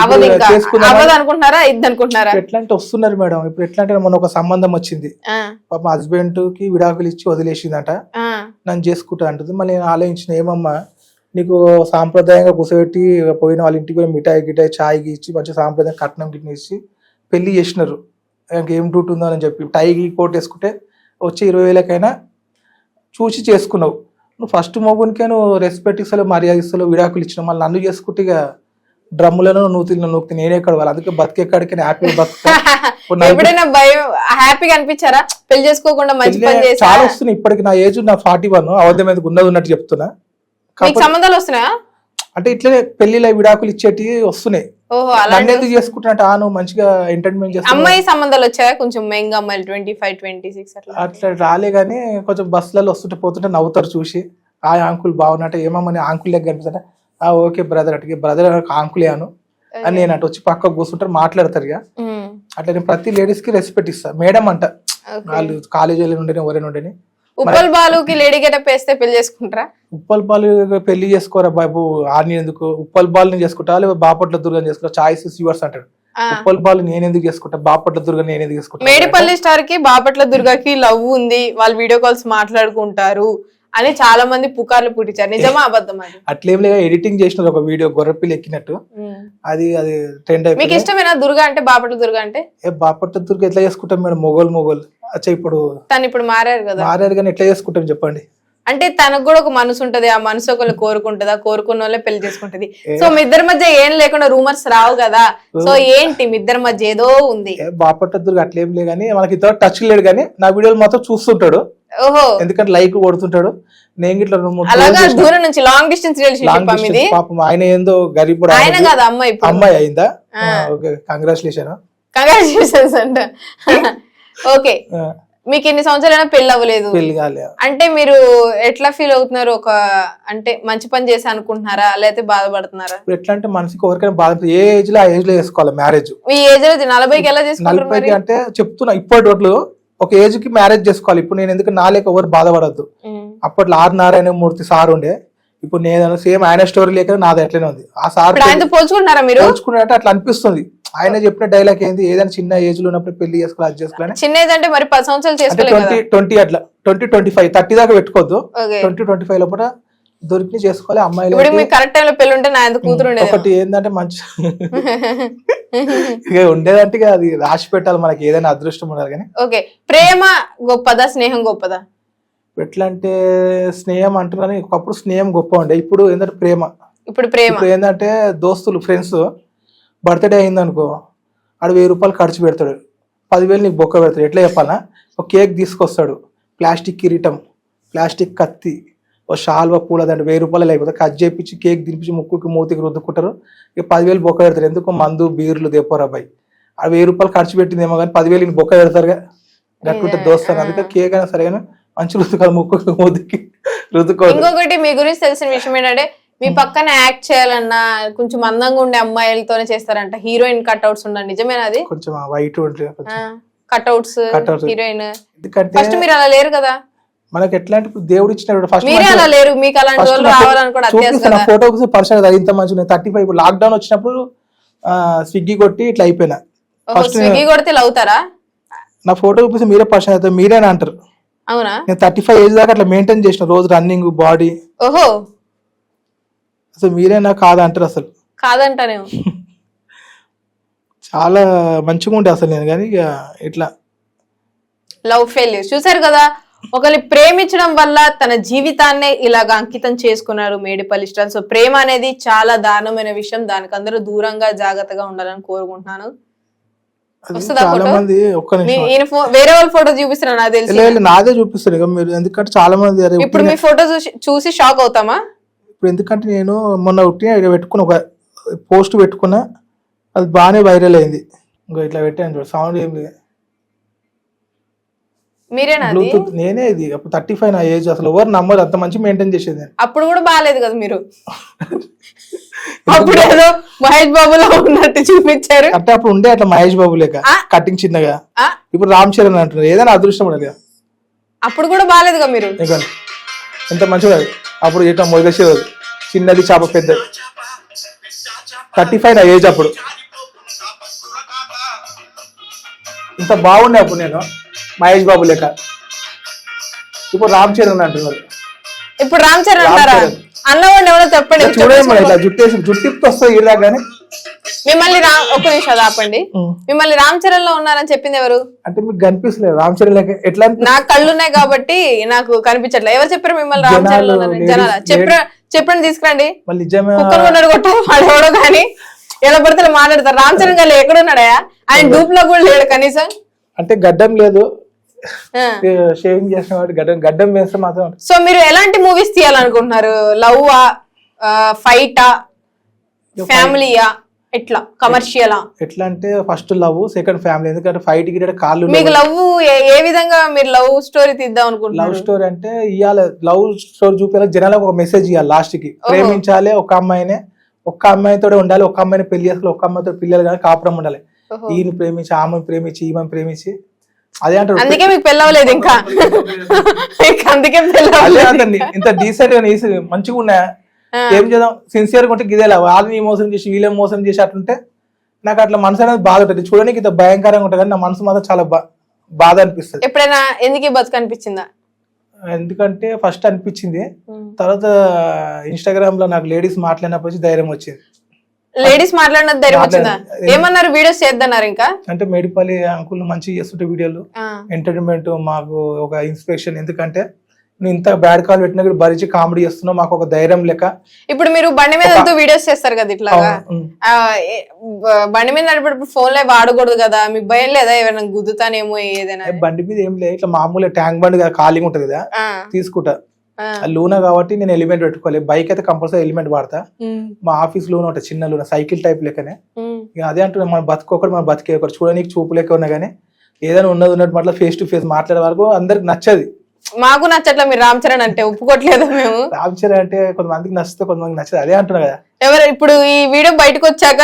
అవ్వదు ఇంకా, అవ్వదు అనుకుంటున్నారా, ఇది అనుకుంటున్నారా? ఎట్లా అంటే వస్తున్నారు మేడం. ఇప్పుడు ఎట్లా అంటే మన ఒక సంబంధం వచ్చింది, పాప హస్బెండ్ కి విడాకులు ఇచ్చి వదిలేసిందట, నన్ను చేసుకుంటా అంటుంది. మళ్ళీ నేను ఆలోచించిన, ఏమమ్మా నీకు సాంప్రదాయంగా కూర్చోబెట్టి పోయిన వాళ్ళ ఇంటికి పోయి మిఠాయి గిటాయి చాయ్ ఇచ్చి మంచి సాంప్రదాయం కట్నం గిట్న ఇచ్చి పెళ్లి చేసినారు. ఇంకేం డ్యూటీ ఉందో అని చెప్పి టైకి కోట్ వేసుకుంటే వచ్చి 20,000కైనా చూసి చేసుకున్నావు. నువ్వు ఫస్ట్ మొగునికే నువ్వు రెస్పెక్ట్ ఇస్తలేవు, మర్యాద ఇస్తలేవు, విడాకులు ఇచ్చినావు. మళ్ళీ నన్ను చేసుకుంటే ఇక డ్రమ్ములను నూతి నేనే ఎక్కడ వాళ్ళు. అందుకే బతికేకాడికి హ్యాపీగా బతుకుతా. ఎప్పుడైనా భయం హ్యాపీగా అనిపించారా పెళ్లి చేసుకోకుండా? మంచి పని చేశారా? చాలా వస్తున్నాయి ఇప్పటికి. నా ఏజ్ నా 41, అవధం మీద ఉన్నది ఉన్నట్టు చెప్తున్నా. సంబంధాలు వస్తున్నాయా అంటే ఇట్లనే పెళ్లిలో విడాకులు ఇచ్చేటి వస్తున్నాయి. ఓహో, నన్ను ఎందుకు చేసుకుంటున్నట్టు నువ్వు మంచిగా ఎంటర్టైన్మెంట్ చేస్తా. అమ్మాయి సంబంధాలు వచ్చాయా కొంచెం మెంగ్ అమ్మాయిలు 25, 26 అట్లా రాలే గానీ కొంచెం బస్సులలో వస్తుంటే పోతుంటే నవ్వుతారు చూసి. ఆ ఆంకుల్ బాగున్నట్టు, ఏమమ్మని ఆంకుల్ లెక్క కనిపిస్తుంటే ఓకే బ్రదర్, అటుకే బ్రదర్ ఆంకులే అని నేను అటు వచ్చి పక్కకు కూర్చుంటారు, మాట్లాడతారు. ఇక అట్లా నేను ప్రతి లేడీస్ కి రెస్పెక్ట్ ఇస్తా. మేడం అంట, వాళ్ళు కాలేజీలో ఉండని ఎవరైనా ఉండని. ఉప్పల్ బాలుకి లేడీ గెటప్ వేస్తే పెళ్లి చేసుకుంటారా? ఉప్పల్ బాలు పెళ్లి చేసుకోరా బాబు, ఆని ఎందుకు ఉప్పల్ బాలుని చేసుకుంటా, లేదా బాపట్ల దుర్గని చేసుకుంటా, చాయిస్ యువర్స్ అంటాడు. ఉప్పల్ బాలు నేను ఎందుకు చేసుకుంటా, బాపట్ల దుర్గ నేను ఎందుకు చేసుకుంటా? మేడిపల్లి స్టార్ కి బాపట్ల దుర్గకి లవ్ ఉంది, వాళ్ళు వీడియో కాల్స్ మాట్లాడుకుంటారు అని చాలా మంది పుకార్లు పుట్టించారు. నిజమా అబద్ధం? అది అట్లేం లేదా, ఎడిటింగ్ చేసిన ఒక వీడియో గొర్రెపిల్లి ఎక్కినట్టు, అది ట్రెండ్ అయిపోయింది. మీకు ఇష్టమేనా దుర్గా అంటే? బాపట్ల దుర్గ అంటే బాపట్ల దుర్గ ఎట్లా చేసుకుంటాం మేడం? మొగోలు అచ్చా ఇప్పుడు తను ఇప్పుడు మారారు కదా. మారారు కానీ ఎట్లా చేసుకుంటాం చెప్పండి? అంటే తనకు కూడా ఒక మనసు ఉంటది, ఆ మనసు ఒకళ్ళు కోరుకుంటదా, కోరుకున్న వాళ్ళే పెళ్లి చేసుకుంటది. సో మీ ఇద్దరి మధ్య ఏం లేకుండా రూమర్స్ రావు కదా. సో ఏంటి మీ ఇద్దరి మధ్య ఏదో ఉంది? బాపట్ల దుర్గ అట్లేం లేదు కానీ మనకి ఇద్దరు టచ్ లేడు కానీ నా వీడియోలు మాత్రం చూస్తుంటాడు. ఓహో, ఎందుకంటే లైక్ కొడుతుంటాడు. నేను ఇట్లా అలాగా దూరం నుంచి లాంగ్ డిస్టెన్స్ రిలేషన్షిప్ మీది? పాపం ఆయన ఏందో గరీబ్ ఆయన కాదు అమ్మాయి, అమ్మాయి అయిందా? ఓకే, కంగ్రాచులేషన్స్ అంట. ఓకే, మీకు ఎన్ని సంవత్సరాలైనా పెళ్లి అవ్వలేదు, పెళ్లి కాలే అంటే మీరు ఎట్లా ఫీల్ అవుతున్నారు? ఒక అంటే మంచి పని చేసి అనుకుంటున్నారా, లేకపోతే బాధపడుతున్నారా? ఎట్లా అంటే మనసుకి ఎవరికైనా బాధ, ఏ ఏజ్ లో ఆ ఏజ్ లో చేసుకోవాలి మ్యారేజ్. మీ ఏజ్ లో 40కి ఎలా చేసుకుంటారు? 40కి అంటే చెప్తున్నా, ఇప్పటి రోజులు ఒక ఏజ్ కి మ్యారేజ్ చేసుకోవాలి. ఇప్పుడు నేను ఎందుకు నా లేక ఎవరు బాధపడద్దు. అప్పట్లో ఆర్ నారాయణ మూర్తి సార్ ఉండే, ఇప్పుడు నేను సేమ్ ఆయన స్టోరీ లేక నాది ఎట్లనే ఉంది. ఆ సార్ పోల్చుకుంటారా మీరు? పోల్చుకున్నట్టు అట్లా అనిపిస్తుంది. ఆయన చెప్పిన డైలాగ్ ఏంది, ఏదైనా చిన్న ఏజ్ లో ఉన్నప్పుడు పెళ్లి చేసుకోవాలి, అది చేసుకోవాలి. చిన్న ఏజ్ అంటే మరి 10 సంవత్సరాలు చేసుకోవాలి, 20 అట్లా 20-25 30 దాకా పెట్టుకోవద్దు. 20-25 లోపల దొరికి చేసుకోవాలి. అమ్మాయిలు కరెక్ట్ టైం లో పెళ్లి ఉంటే నా కూతురు ఉండేది. ఒకటి ఏంటంటే మంచి ఇక ఉండేదంటే అది రాసి పెట్టాలి, మనకి ఏదైనా అదృష్టం ఉండాలి. కానీ ఓకే, ప్రేమ గొప్పదా, స్నేహం గొప్పదా? ఎట్లా అంటే స్నేహం అంటున్నాను, ఒకప్పుడు స్నేహం గొప్ప ఉండే, ఇప్పుడు ఏంటంటే ప్రేమ. ఇప్పుడు ఏంటంటే దోస్తులు ఫ్రెండ్స్ బర్త్డే అయింది అనుకో, ఆడు 1000 రూపాయలు ఖర్చు పెడతాడు, 10,000 నీకు బొక్క పెడతాడు. ఎట్లా చెప్పాలా, ఒక కేక్ తీసుకొస్తాడు, ప్లాస్టిక్ కిరీటం, ప్లాస్టిక్ కత్తి, ఓ షాల్వా పూలదండ, 1000 రూపాయలు లేకపోతే కట్ చేయించి కేక్ తినిపించి ముక్కుకి మూతికి రుద్దుకుంటారు. ఇక 10,000 బొక్క పెడతారు. ఎందుకు? మందు బీర్లు దేపోరా అబ్బాయి. ఆ 1000 రూపాయలు ఖర్చు పెట్టిందేమో కానీ 10,000 బొక్క పెడతారుగా, గట్టుంటే దోస్తాను. అందుకే కేక్ అయినా సరే కానీ మంచి రుద్దుకోవాలి, ముక్కుకి మూతికి రుద్దుకోవాలి. ఇంకొకటి మీ గురించి తెలిసిన విషయం ఏంటంటే, మీ పక్కన యాక్ట్ చేయాలన్నా కొంచెం అందంగా ఉండే అమ్మాయిలతోనే చేస్తారంట, హీరోయిన్ కట్అవుట్స్ ఉండండి, నిజమేనా? అది కొంచెం వైట్ కట్అవుట్స్ హీరోయిన్. ఎందుకంటే ఫస్ట్ మీరు అలా లేరు కదా. మనకి ఎట్లా అంటే దేవుడు ఇచ్చిన ఫస్ట్ మీరే అలా లేరు, మీకు అలాంటి వాళ్ళు రావాలని కూడా ఫోటో పర్సన్ కదా, ఇంత మంచి 35 లాక్డౌన్ వచ్చినప్పుడు స్విగ్గీ కొట్టి ఇట్లా అయిపోయినా. స్విగ్గీ కొడితే అవుతారా? నా ఫోటో చూపిస్తే మీరే పర్సన్ అవుతారు, మీరేనా అంటారు. అవునా? నేను 35 ఏజ్ దాకా అట్లా మెయింటైన్ చేసిన, రోజు రన్నింగ్ బాడీ. ఓహో, అసలు మీరేనా కాదా అంటారు. అసలు కాదంటానేమో, చాలా మంచిగా ఉండే అసలు నేను. కానీ ఇక ఇట్లా లవ్ ఫెయిల్యూర్ చూసారు కదా. ఒకరిని ప్రేమించడం వల్ల తన జీవితాన్నే ఇలాగ అంకితం చేసుకున్నారు మేడిపల్లి స్టార్. సో ప్రేమ అనేది చాలా దారుణమైన విషయం, దానికి అందరూ దూరంగా జాగ్రత్తగా ఉండాలని కోరుకుంటున్నాను. చాలా మంది వేరే వాళ్ళ ఫోటో చూపిస్తున్నా, నాకు తెలిసి నాదే చూపిస్తారు మీరు. ఎందుకంటే చాలా మంది ఇప్పుడు మీ ఫోటో చూసి షాక్ అవుతామా? ఇప్పుడు ఎందుకంటే నేను మొన్న పెట్టుకున్న ఒక పోస్ట్ పెట్టుకున్నా, అది బాగానే వైరల్ అయింది. ఇంకా ఇట్లా పెట్టాను చూడు, సౌండ్ ఏం లేదు. మీరేనా? బ్లూటూత్ నేనే. ఇది అప్పుడు 35 నా ఏజ్. అసలు ఎవరు నమ్మరు, అంత మంచి మెయింటైన్ చేసేది. అప్పుడు కూడా బాగాలేదు కదా మీరు. అప్పుడు ఏదో మహేష్ బాబులో ఉన్నట్టు చూపించారు. అంటే అప్పుడు ఉండే అట్లా మహేష్ బాబు లేక కటింగ్ చిన్నగా. ఇప్పుడు రామ్ చరణ్ అంటున్నారు. ఏదైనా అదృష్టం ఉండదు. అప్పుడు కూడా బాగాలేదుగా మీరు. ఇదిగోండి ఎంత మంచిగా అప్పుడు ఇట్లా మొదలసేది చిన్నది చేప పెద్దది 35 నా ఏజ్ అప్పుడు ఇంత బాగుండే అప్పుడు నేను మహేష్ బాబు లెక్క. ఇప్పుడు రామ్ చరణ్ అంటున్నారు. ఇప్పుడు రామ్ చరణ్ అంటారా? అన్నవాడిని ఎవరో చెప్పండి. చూడండి మరి ఇట్లా జుట్టిప్పు వస్తుంది ఇలా కానీ మిమ్మల్ని ఒక్క నిమిషం ఆపండి. మిమ్మల్ని రామ్ చరణ్ లో ఉన్నారని చెప్పింది ఎవరు? అంటే మీకు కనిపిస్తలేదు రామ్ చరణ్ లెక్క ఎట్లా? నాకు కళ్ళు ఉన్నాయి కాబట్టి నాకు కనిపించట్లేదు. ఎవరు చెప్పారు మిమ్మల్ని రామ్ చరణ్ లో ఉన్నారని? జనాల చెప్పండి తీసుకురండి. కుక్కలు కొన్నాడు కొట్టాడు వాడెవడో కానీ ఎలా పడితే మాట్లాడతారు. రామ్ చరణ్ గారు ఎక్కడున్నాడా? ఆయన డూప్ లో కూడా లేడు కనీసం. అంటే గడ్డం లేదు షేవింగ్ చేసిన వాడు గడ్డం వేస్తే మాత్రం. సో మీరు ఎలాంటి మూవీస్ తీయాలనుకుంటున్నారు? లవ్ ఫైటా ఫ్యామిలీయా ఎట్లా కమర్షియలా? ఎట్లా అంటే ఫస్ట్ లవ్ సెకండ్ ఫ్యామిలీ. ఎందుకంటే ఫైట్ కి కాళ్ళు. మీకు లవ్ ఏ విధంగా మీరు లవ్ స్టోరీ తీద్దాం అనుకుంటున్నారు? లవ్ స్టోరీ అంటే ఇవాళ లవ్ స్టోరీ చూపేలా జనాలకు ఒక మెసేజ్ ఇవ్వాలి. లాస్ట్ కి ప్రేమించాలి ఒక అమ్మాయినే, ఒక్క అమ్మాయితో ఉండాలి, ఒక్క అమ్మాయిని పెళ్లి చేసుకోవాలి, ఒక్క అమ్మాయితో పిల్లలు కానీ కాపురం ఉండాలి. ఈయన ప్రేమించి ఆమెను ప్రేమించి ఈమెను ప్రేమించి అదే అంటారు. అందుకే మీకు పెళ్ళవలేదు ఇంకా. అందుకే అదే అంటారు. ఇంత డీసెంట్ గా మంచిగా ఉన్నాయా ఏం చేద్దాం సిన్సియర్ గా ఉంటే గిదేలా వాళ్ళని మోసం చేసి వీళ్ళని మోసం చేసి అట్లుంటే నాకు అట్లా మనసు అనేది బాధ ఉంటుంది. చూడడానికి ఇంత భయంకరంగా ఉంటుంది కానీ నా మనసు మాత్రం చాలా బాధ అనిపిస్తుంది. ఎప్పుడైనా ఎందుకు బతుకు అనిపించిందా? ఎందుకంటే ఫస్ట్ అనిపించింది, తర్వాత ఇన్స్టాగ్రామ్ లో నాకు లేడీస్ మాట్లాడినప్పుడు ధైర్యం వచ్చింది. లేడీస్ మాట్లాడినది ధైర్యం వచ్చిందా? ఏమన్నారు? వీడియోస్ చేద్దన్నారు ఇంకా? అంటే మేడిపల్లి అంకుల్ మంచిగా చేస్తుంటే వీడియోలు ఎంటర్టైన్మెంట్ మాకు ఒక ఇన్స్పిరేషన్. ఎందుకంటే నువ్వు ఇంత బ్యాడ్ కాల్ పెట్టినా కూడా భరించి కామెడీ చేస్తున్నావు, మాకు ఒక ధైర్యం లెక్క. ఇప్పుడు మీరు బండి మీద వీడియోస్ చేస్తారు కదా ఇట్లాగా, బండి మీద నడిపేటప్పుడు ఫోన్ లో వాడకూడదు కదా, మీకు భయం లేదా ఏమైనా గుద్దుతానేమో ఏదైనా? బండి మీద ఏం లేదు, ఇట్లా మామూలు ట్యాంక్ బండి కదా ఖాళీగా ఉంటది కదా తీసుకుంటా. లూనా కాబట్టి నేను ఎలిమెంట్ పెట్టుకోవాలి. బైక్ అయితే కంపల్సరీ ఎలిమెంట్ వాడతా. మా ఆఫీస్ లోన్ ఉంటుంది చిన్న లూనా, సైకిల్ టైప్ లెక్కనే. ఇక అదే అంటున్నా మన బతుకొకటి మన బతికే ఒకటి చూడడానికి చూపు లెక్క ఉన్నా కానీ ఏదైనా ఉన్నట్టు మాట్లా ఫేస్ టు ఫేస్ మాట్లాడే వరకు అందరికి నచ్చది. మాకు నచ్చట్లా మీరు రామ్ చరణ్ అంటే ఒప్పుకోవట్లేదు మేము. రామ్ చరణ్ అంటే కొంతమందికి నచ్చితే కొంతమందికి నచ్చదు. అదే అంటున్నా కదా. ఎవరు ఇప్పుడు ఈ వీడియో బయటకు వచ్చాక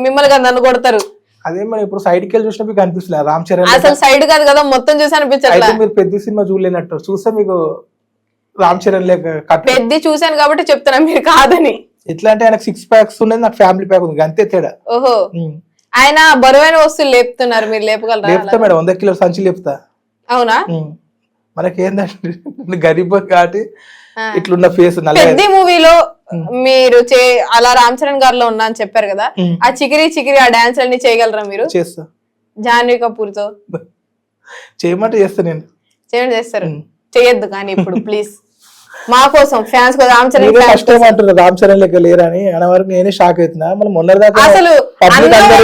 మిమ్మల్ని కొడతారు. అదే మరి ఇప్పుడు సైడ్కి వెళ్ళి చూసినప్పుడు కనిపిస్తుంది రామ్ చరణ్. అసలు సైడ్ కాదు కదా మొత్తం చూసి అనిపించట్లేదు. మీరు పెద్ద సినిమా చూడలేనట్టు చూస్తే మీకు రామ్ చరణ్ లేక పెద్ద చూసాను కాబట్టి చెప్తున్నా మీరు కాదని. ఎట్లా అంటే ఆయనకు 6 ప్యాక్స్ ఉన్నది, నాకు ఫ్యామిలీ ప్యాక్ ఉంది, అంతే తేడా. ఓహో, ఆయన బరువైన వస్తువులు లేపుతున్నారు, మీరు లేపగలరా? లేపుతా మేడం, 100 కిలోల సంచి లేపుతా. అవునా? మనకి ఏంటంటే గరీబ్ కాబట్టి ఇట్లున్న ఫేస్. పెద్ద మూవీలో మీరు అలా రామ్ చరణ్ గారిలో ఉన్నా అని చెప్పారు కదా, ఆ చికిరి ఆ డాన్స్ అన్ని చేయగలరా మీరు? చేస్తా. జాహ్నవి కపూర్ తో చేయమంటే చేస్తా. నేను చేస్తారు, చేయొద్దు కానీ ఇప్పుడు ప్లీజ్ మా కోసం ఫ్యాన్స్ కోసం. రామ్ చరణ్ ఫస్ట్ టైం అంటున్నారు రామ్ చరణ్ లెక్క లేరని అనే వరకు నేనే షాక్ అవుతున్నా. మనం మొన్నటిదాకా అసలు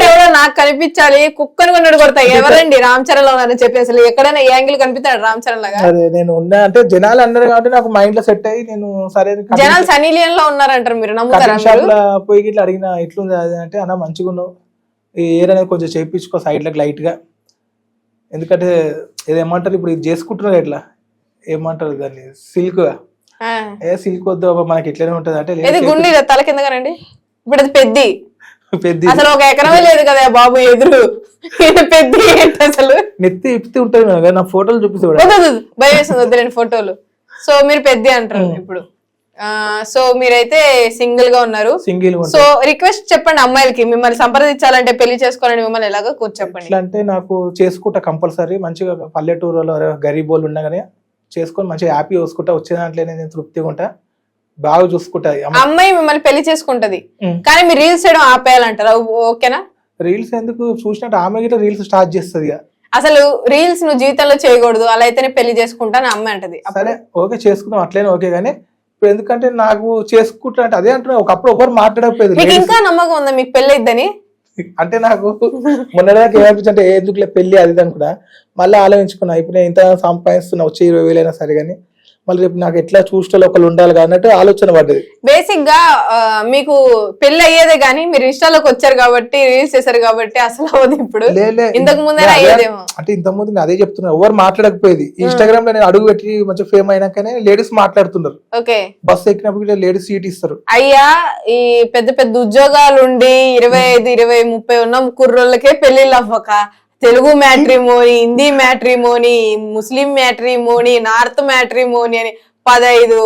ఎవరో నాకు కనిపించాలి, కుక్కని కొన్నాడు కొడతా, ఎవరండి రామ్ చరణ్ లో ఉన్నారని చెప్పి అసలు ఎక్కడైనా ఏ యాంగిల్ కనిపిస్తాడు రామ్ చరణ్ లాగా? అదే నేను ఉన్నా అంటే జనాలు అన్నారు కాబట్టి నాకు మైండ్ లో సెట్ అయ్యి నేను సరే. జనాలు సన్నీ లియోన్ లో ఉన్నారంటారు, మీరు నమ్ముతారా? షాప్ లో పోయి ఇట్లా అడిగిన ఇట్లుంది అది అంటే అన్న మంచిగా ఉన్నావు, ఈ ఏర్ అనేది కొంచెం చేయించుకో సైడ్ లకు లైట్ గా. ఎందుకంటే ఏదేమంటారు ఇప్పుడు ఇది చేసుకుంటున్నారు ఎట్లా ఏమంటారు దాన్ని సిల్క్ సిల్క్ వద్దు మనకి ఎట్లనే ఉంటది అంటే గుండె తల కిందగానండి. ఇప్పుడు అది పెద్ద అసలు 1 ఎకరమే లేదు కదా బాబు ఎదురు, పెద్ద ఏంటి అసలు? నెత్తి ఇప్పి ఉంటది నా ఫోటోలు చూపిస్తే భయం వేస్తుంది వద్దులేండి ఫోటోలు. సో మీరు పెద్ద అంటారు ఇప్పుడు. సో మీరైతే సింగిల్ గా ఉన్నారు. సింగిల్. సో రిక్వెస్ట్ చెప్పండి అమ్మాయిలకి, మిమ్మల్ని సంప్రదించాలంటే పెళ్లి చేసుకోవాలని మిమ్మల్ని ఎలాగో చెప్పండి. అంటే నాకు చేసుకుంటా కంపల్సరీ. మంచిగా పల్లెటూరులో గరీబోళ్ళు ఉండగానే చేసుకొని మంచిగా హ్యాపీ చూసుకుంటా, వచ్చే దాంట్లో నేను తృప్తిగా ఉంటా, బాగా చూసుకుంటా. అమ్మాయి మిమ్మల్ని పెళ్లి చేసుకుంటది కానీ మీరు రీల్స్ చేయడం ఆపేయాలంటారా? ఓకేనా? రీల్స్ ఎందుకు చూసినట్టు ఆమె గిట్లా రీల్స్ స్టార్ట్ చేస్తుంది. అసలు రీల్స్ నువ్వు జీవితంలో చేయకూడదు, అలా అయితేనే పెళ్లి చేసుకుంటా అని అమ్మాయి అంటది. సరే ఓకే చేసుకుందాం, అట్లనే ఓకే. కానీ ఇప్పుడు ఎందుకంటే నాకు చేసుకుంటా అంటే అదే అంటున్నా, ఒకప్పుడు ఒకరు మాట్లాడకపోయేది. మీకు ఇంకా నమ్మకం ఉందా మీకు పెళ్లి అయిద్దని? అంటే నాకు మొన్నదాకా ఏమనిపించి అంటే ఎందుకులే పెళ్లి అది అనుకున్నా, మళ్ళీ ఆలోచించుకున్నా. ఇప్పుడు నేను ఇంత సంపాదిస్తున్నా, వచ్చే 20,000 అయినా సరే కానీ మళ్ళీ రేపు నాకు ఎట్లా చూస్తే ఒకళ్ళు ఉండాలి అన్నట్టు ఆలోచన పడ్డది. బేసిక్ గా మీకు పెళ్లి అయ్యేదే గానీ మీరు ఇన్స్టాలోకి వచ్చారు కాబట్టి రీల్స్ చేశారు కాబట్టి అసలు అవ్వదు. ఇప్పుడు ఇంతకు ముందే అయ్యేదేమో. అంటే ఇంతకు ముందు నేను అదే చెప్తున్నా, ఎవరు మాట్లాడకపోయేది. ఇన్స్టాగ్రామ్ లో నేను అడుగు పెట్టి మంచిగా ఫేమ్ అయినాకనే లేడీస్ మాట్లాడుతున్నారు. ఓకే, బస్ ఎక్కినప్పుడు లేడీస్ సీట్ ఇస్తారు. అయ్యా ఈ పెద్ద పెద్ద ఉద్యోగాలు ఉండి 25, 20, 30 ఉన్న కుర్రోళ్ళకే పెళ్లిళ్ళు అవ్వక తెలుగు మ్యాట్రిమోని, హిందీ మ్యాట్రిమోని, ముస్లిం మ్యాట్రిమోని, నార్త్ మ్యాట్రిమోని అని 15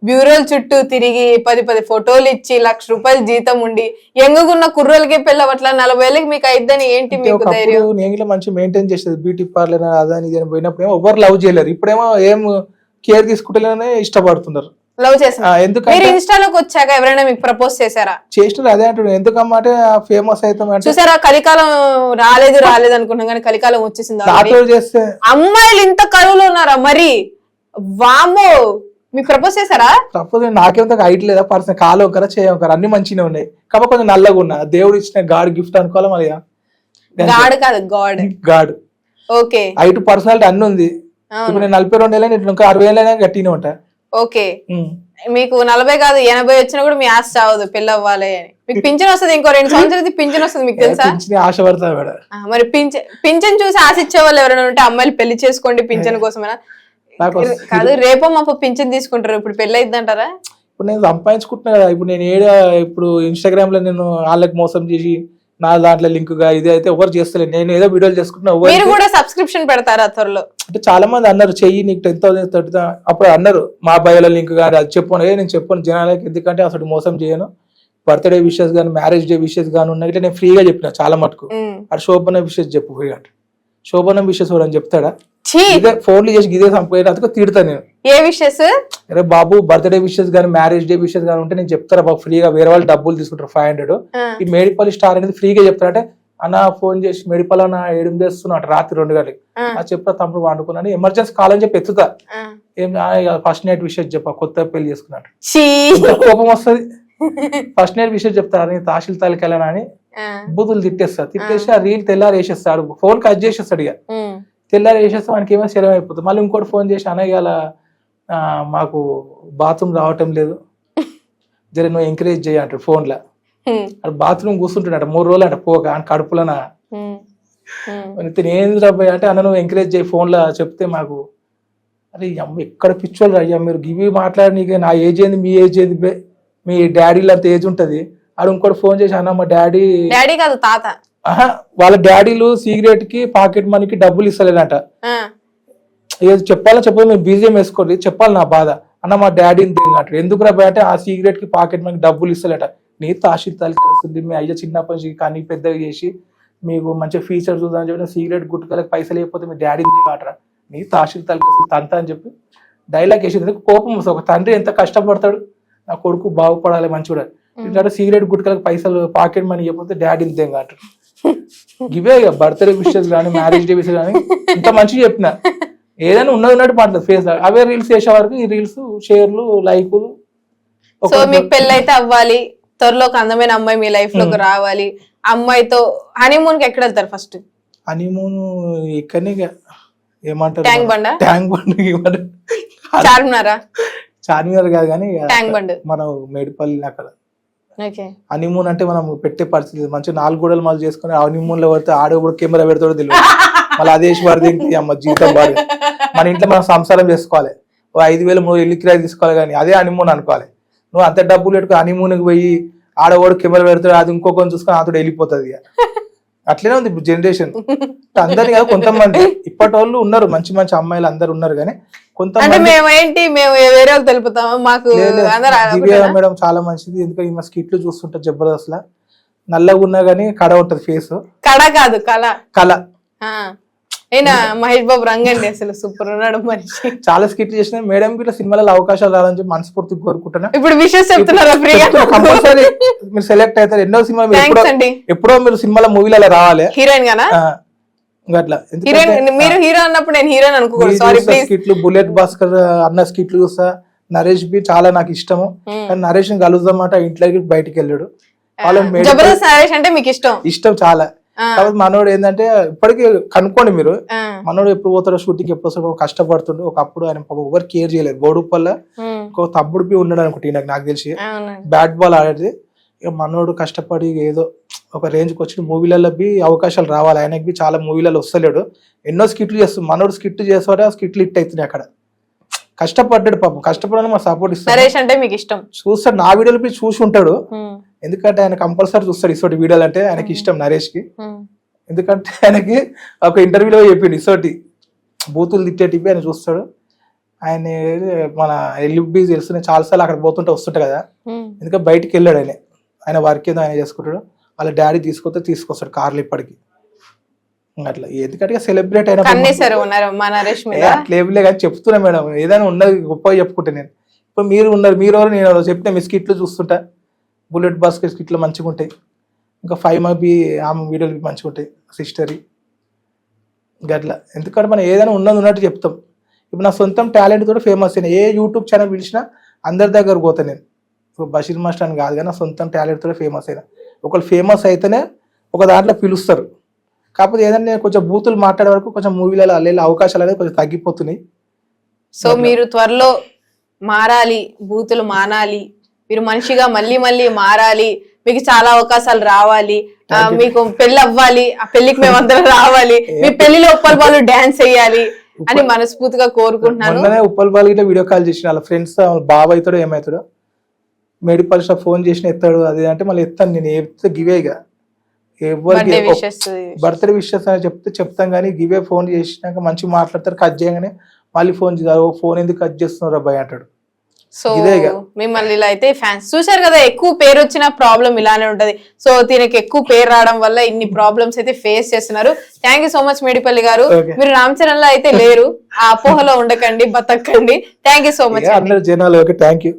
బ్యూరోల చుట్టూ తిరిగి 10 ఫోటోలు ఇచ్చి ₹1,00,000 జీతం ఉండి ఎంగుగున్న కుర్రోలకి పెళ్ళవట్ల 40 ఏళ్ళకి మీకు అయిద్దని ఏంటి మీకు ధైర్యం? నేను ఇట్లా మంచి మెయింటైన్ చేసేది బ్యూటీ పార్లర్ అదని ఇది అని పోయినప్పుడు ఎవరు లవ్ చేయలేరు, ఇప్పుడేమో ఏం కేర్ తీసుకుంటేనే ఇష్టపడుతున్నారు. లవ్ చేసిన ఎందుకంటే మీరు ఇన్స్టాలోకి వచ్చాక ఎవరైనా మీకు ప్రపోజ్ చేశారా? చేసినారు, అదే అంటున్నారు. ఎందుకమ్మా అంటే ఫేమస్ అవుతాం అంటే చూసారా, కలికాలం రాలేదు అనుకున్నాం కానీ కలికాలం వచ్చేసింది already. నాతో చేస్తే అమ్మాయిలు ఇంత కరువులో ఉన్నారా మరి? వామ్మో, మీకు ప్రపోజ్ చేశారా? తప్పదు. నాకేంత హైట్ లేదా, పర్సన్ కాలు ఒకరా చేయ ఒకరా అన్ని మంచిగా ఉన్నాయి, కాబట్టి కొంచెం నల్లగా ఉన్నా. దేవుడు ఇచ్చిన గాడ్ గిఫ్ట్ అనుకోవాలి మరి. గాడ్ కాదు God. God okay. Height personality అన్ని ఉంది. ఇప్పుడు నేను 42 ఏళ్ళ ఇంకా 60 ఏళ్ళైనా గట్టినే ఉంటా. ఓకే. మీకు 40 కాదు 80 వచ్చినా కూడా మీ ఆశ చావదు పెళ్లి అవ్వాలి అని. మీకు పింఛన్ వస్తుంది, ఇంకో 2 సంవత్సరాలు పింఛన్ వస్తుంది, మీకు తెలుసా? ఆశపడతా మేడం. మరి పింఛన్ చూసి ఆశిచ్చే వాళ్ళు ఎవరైనా ఉంటే అమ్మాయిలు పెళ్లి చేసుకోండి పింఛన్ కోసమైనా. కాదు, రేపో మాపో పింఛన్ తీసుకుంటారు, ఇప్పుడు పెళ్లి అయిద్దంటారా? ఇప్పుడు నేను సంపాదించుకుంటున్నా కదా. ఇప్పుడు నేను ఇప్పుడు ఇన్స్టాగ్రామ్ లో నేను వాళ్ళకి మోసం చేసి నా దాంట్లో లింక్ గా ఇది అయితే ఎవరు చేస్తలేదు, నేను ఏదో వీడియోలు చేసుకుంటున్నా. మీరు కూడా సబ్స్క్రిప్షన్ పెడతారా త్వరలో? అంటే చాలా మంది అన్నారు చెయ్యి నీకు 10,000 30,000 అప్పుడు అన్నారు మా బయోలో లింక్ కానీ అది చెప్పాను. నేను చెప్పాను జనాలకి, ఎందుకంటే అసలు మోసం చేయను. బర్త్డే విషెస్ కానీ మ్యారేజ్ డే విషెస్ కానీ ఉన్నాయి ఇట్లా నేను ఫ్రీగా చెప్పిన చాలా మటుకు. అది శోభన విషెస్ చెప్పు ఫ్రీ అంటే శోభన విషెస్ అని చెప్తాడా? ఇదే ఫోన్లు చేసి ఇదే సంపేటందుకు తిడతా నేను. ఏ విషెస్? అరే బాబు బర్త్డే విషెస్ కానీ మ్యారేజ్ డే విషెస్ కానీ ఉంటే నేను చెప్తారా బాబు ఫ్రీగా, వేరే వాళ్ళు డబ్బులు తీసుకుంటారు 500. ఈ మేడిపల్లి స్టార్ అనేది ఫ్రీగా చెప్తారు. అంటే అన్న ఫోన్ చేసి మెడిపల్ అన్న 7 చేస్తున్నా రాత్రి 2 గంటలకి చెప్తా తమ్ముడు వండుకున్నాను ఎమర్జెన్సీ కాల్ అని చెప్పి ఎత్తుతా. ఏం ఫస్ట్ నైట్ విషయం చెప్పా, కొత్త పెళ్లి చేసుకున్నాడు కోపం వస్తుంది. ఫస్ట్ నైట్ విషయం చెప్తారు తహసీల్ తాలూకెళ్ళనా అని బూతులు తిట్టేసి ఆ రీల్ తెల్లారి వేసేస్తాడు, ఫోన్ కట్ చేసేస్తాడు. ఇక తెల్లారి వేసేస్తే మనకి ఏమో సెలవు అయిపోతుంది. మళ్ళీ ఇంకోటి ఫోన్ చేసి అన్న ఇవాళ మాకు బాత్రూమ్ రావటం లేదు, జర నువ్వు ఎంకరేజ్ చేయ అంటాడు ఫోన్లో. అక్కడ బాత్రూమ్ కూర్చుంటున్నాడు 3 రోజులు అంట పోక కడుపులోన. ఏం రాబోయే అంటే అన్న నువ్వు ఎంకరేజ్ చేయి ఫోన్లో చెప్తే మాకు. అరే అమ్మ ఎక్కడ పిచ్చోళ్ళు అయ్యా మీరు గివి మాట్లాడి, నీకు నా ఏజ్ ఏంది మీ ఏజ్ ఏంది, మీ డాడీలో అంత ఏజ్ ఉంటది. ఆడు ఇంకోటి ఫోన్ చేసి అన్న మా డాడీ కాదు తాత, వాళ్ళ డాడీలు సిగరెట్ కి పాకెట్ మనీకి డబ్బులు ఇస్తలేదంట. ఏది చెప్పాలో చెప్పదు, మేము బీజేం వేసుకోండి చెప్పాలి నా బాధ. అన్న మా డాడీని తిరిగినట్టు ఎందుకు రాబోయే అంటే ఆ సిగరెట్ కి పాకెట్ మనకి డబ్బులు ఇస్తలేట. నీ తాషిర్ తాలికి వస్తుంది, మీ అయ్య చిన్నప్పటి నుంచి కానీ పెద్దగా చేసి మీకు మంచి ఫీచర్ చూద్దామని చెప్పి సిగరెట్ గుట్టుకలకి పైసలు లేకపోతే మీ డాడీని దిగాటరా, నీ తాషిర్ తాలికి వస్తుంది తంత అని చెప్పి డైలాగ్ వేసింది. కోపం వస్తుంది. ఒక తండ్రి ఎంత కష్టపడతాడు నా కొడుకు బాగుపడాలి మంచిగా, ఇట్లా సిగరెట్ గుట్టుకలకి పైసలు పాకెట్ మనీ చెప్పితే డాడీని దిగాటరు. ఇవే బర్త్డే విషెస్ కానీ మ్యారేజ్ డే విషెస్ కానీ ఇంత మంచిగా చెప్పిన ఏదైనా ఉన్నట్టు మాట్లాడు ఫేస్ అవే రీల్స్ చేసే వరకు ఈ రీల్స్ షేర్లు లైకులు. సో మీకు పెళ్ళి అయితే అవ్వాలి, త్వరలో ఒక అందమైన అమ్మాయి మీ లైఫ్ లోకి రావాలి. అమ్మాయితో హనీమూన్ కి ఎక్కడ వెళ్తారు ఫస్ట్? హనీమూన్ ఇక్కడనే ఏమంటారు ట్యాంక్ బండ్, చార్మినార్ కాదు కానీ ట్యాంక్ బండ్ మనం మేడిపల్లి అక్కడ. హనీమూన్ అంటే మనం పెట్టే పరిస్థితి మంచిగా 4 గోడలు మళ్ళీ చేసుకుని హనీమూన్ లో పడితే ఆడ కూడా కెమెరా పెడతాడో తెలియదు. మళ్ళీ అదే వాడిది అమ్మ జీతం వాడు. మన ఇంట్లో మనం సంసారం చేసుకోవాలి, 5,000 3,000 ఇల్లు కిరాయి తీసుకోవాలి, కానీ అదే హనీమూన్ అనుకోవాలి. నువ్వు అంత డబ్బులు పెట్టుకుని హనీమూన్కి పోయి ఆడవాడు కెమెరా పెడతాడు, అది ఇంకొకరిని చూసుకొని అతడు వెళ్ళిపోతుంది. అట్లనే ఉంది ఇప్పుడు జనరేషన్. అందరినీ కాదు కొంతమంది ఇప్పటి వాళ్ళు ఉన్నారు, మంచి మంచి అమ్మాయిలు అందరు ఉన్నారు, కానీ కొంతమంది మేడం చాలా మంచిది. ఎందుకంటే ఈ స్కిట్లు చూస్తుంటే జబర్దస్త్ లా నల్లగా ఉన్నా గానీ కళ ఉంటది ఫేస్. కళ కాదు కళ. అయినా మహేష్ బాబు రంగండి అసలు సూపర్ ఉన్నాడు మనిషి. చాలా స్కిట్లు చేసిన మేడం ఇట్లా సినిమాలలో అవకాశాలు రావాలని చెప్పి మనస్ఫూర్తిగా కోరుకుంటున్నా. ఇప్పుడు విషయం చెప్తున్నారా? కంపల్సరీ మీరు సెలెక్ట్ అవుతారు. ఎన్నో సినిమా ఎప్పుడో మీరు సినిమాలో మూవీలలో రావాలి హీరోయిన్ గానా అట్లా. మీరు హీరో అన్నప్పుడు నేను హీరోయిన్ అనుకోకూడదు. Sorry please. స్కిట్లు బుల్లెట్ భాస్కర్ అన్న స్కిట్లు చూస్తా. నరేష్ బి చాలా నాకు ఇష్టము, కానీ నరేష్ ని కలుద్దామాట ఇంట్లోకి బయటికి వెళ్ళాడు. జబర్దస్త్ నరేష్ అంటే మీకు ఇష్టం చాలా. కాబట్టి మనోడు ఏంటంటే ఇప్పటికీ కనుక్కోండి మీరు, మనోడు ఎప్పుడు పోతాడో షూటింగ్ ఎప్పుడు వస్తాడో కష్టపడుతుండే. ఒకప్పుడు ఆయన ఎవరు కేర్ చేయలేదు. బోడుపల్ల ఒక తమ్ముడు బి ఉన్నాడు అనుకుంటే నాకు తెలిసి బ్యాట్ బాల్ ఆడేది. ఇక మనోడు కష్టపడి ఏదో ఒక రేంజ్కి వచ్చి మూవీలలో బి అవకాశాలు రావాలి. ఆయనకి బి చాలా మూవీలలో వస్తలేడు, ఎన్నో స్కిట్లు చేస్తుంది. మనోడు స్కిట్ చేస్తాడే ఆ స్కిట్లు హిట్ అవుతున్నాయి. అక్కడ కష్టపడ్డాడు పాపం, కష్టపడని మా సపోర్ట్ ఇస్తాడు. చూస్తాడు నా వీడియోలు బి చూసి ఉంటాడు, ఎందుకంటే ఆయన కంపల్సరీ చూస్తాడు ఇటువంటి వీడియోలు అంటే ఆయనకి ఇష్టం నరేష్ కి. ఎందుకంటే ఆయనకి ఒక ఇంటర్వ్యూలో చెప్పిండు ఇసోటి బూతులు తిట్టేటివి ఆయన చూస్తాడు. ఆయన మన ఎల్లుబి తెలుసు, నేను చాలాసార్లు అక్కడ పోతుంటే వస్తుంటా కదా, ఎందుకంటే బయటికి వెళ్ళాడు ఆయన వర్క్ ఏదో ఆయన చేసుకుంటాడు. వాళ్ళ డాడీ తీసుకొస్తాడు కార్లు ఇప్పటికి. అట్లా ఎందుకంటే సెలబ్రేట్ అయినా అట్లేమిలే కానీ చెప్తున్నా మేడం, ఏదైనా ఉన్నది గొప్పగా చెప్పుకుంటా నేను. ఇప్పుడు మీరు ఉన్నారు, మీరు నేను చెప్పిన మీ స్కిట్లు చూస్తుంటా, బుల్లెట్ బాస్కెట్ స్కిట్లు మంచిగా ఉంటాయి, ఇంకా 5 ఆమె వీడియోలు మంచిగా ఉంటాయి, సిస్టరీ గట్లా. ఎందుకంటే మనం ఏదైనా ఉన్నట్టు చెప్తాం. ఇప్పుడు నా సొంతం టాలెంట్ తోటి ఫేమస్ అయినా, ఏ యూట్యూబ్ ఛానల్ పిలిచినా అందరి దగ్గర పోతాను నేను. ఇప్పుడు బషీర్ మాస్టర్ అని కాదు కానీ నా సొంతం టాలెంట్ తోటి ఫేమస్ అయినా. ఒకళ్ళు ఫేమస్ అయితేనే ఒక దాంట్లో పిలుస్తారు. కాకపోతే ఏదైనా నేను కొంచెం బూతులు మాట్లాడే వరకు కొంచెం మూవీలలో అల్లేళ్ళ అవకాశాలు అనేది కొంచెం తగ్గిపోతున్నాయి. సో మీరు త్వరలో మారాలి, బూతులు మానాలి, మీరు మనిషిగా మళ్ళీ మళ్ళీ మారాలి, మీకు చాలా అవకాశాలు రావాలి, మీకు పెళ్లి అవ్వాలి, ఆ పెళ్లికి మేమందరం రావాలి, మీ పెళ్లిలో ఉప్పల్ బాలు డాన్స్ వేయాలి అని మనస్ఫూర్తిగా కోరుకుంటున్నాను. మొన్ననే ఉప్పల్ బాలు గిట్ల వీడియో కాల్ చేసిన వాళ్ళ ఫ్రెండ్స్, బాబు అవుతాడో ఏమవుతాడో, మెడిపల్ షాప్ ఫోన్ చేసిన ఎత్తాడు అది అంటే మళ్ళీ ఎత్తాను నేను, ఎత్తే గివేగా ఎవరికి బర్త్డే విషెస్ అని చెప్తాం కానీ గివే ఫోన్ చేసినాక మంచిగా మాట్లాడతారు, కట్ చేయగానే మళ్ళీ ఫోన్ చేస్తారు, ఫోన్ ఎందుకు కట్ చేస్తున్నారు అబ్బాయి అంటాడు. సో మిమ్మల్ని ఇలా అయితే ఫ్యాన్స్ చూసారు కదా, ఎక్కువ పేరు వచ్చిన ప్రాబ్లం ఇలానే ఉంటది. సో దీనికి ఎక్కువ పేరు రావడం వల్ల ఇన్ని ప్రాబ్లమ్స్ అయితే ఫేస్ చేస్తున్నారు. Thank you so much Medipalli గారు. మీరు రామ్ చరణ్ లో అయితే లేరు, ఆ అపోహలో ఉండకండి, బతకండి. థ్యాంక్ యూ సో మచ్ అందరు జనాలు. Okay, thank you.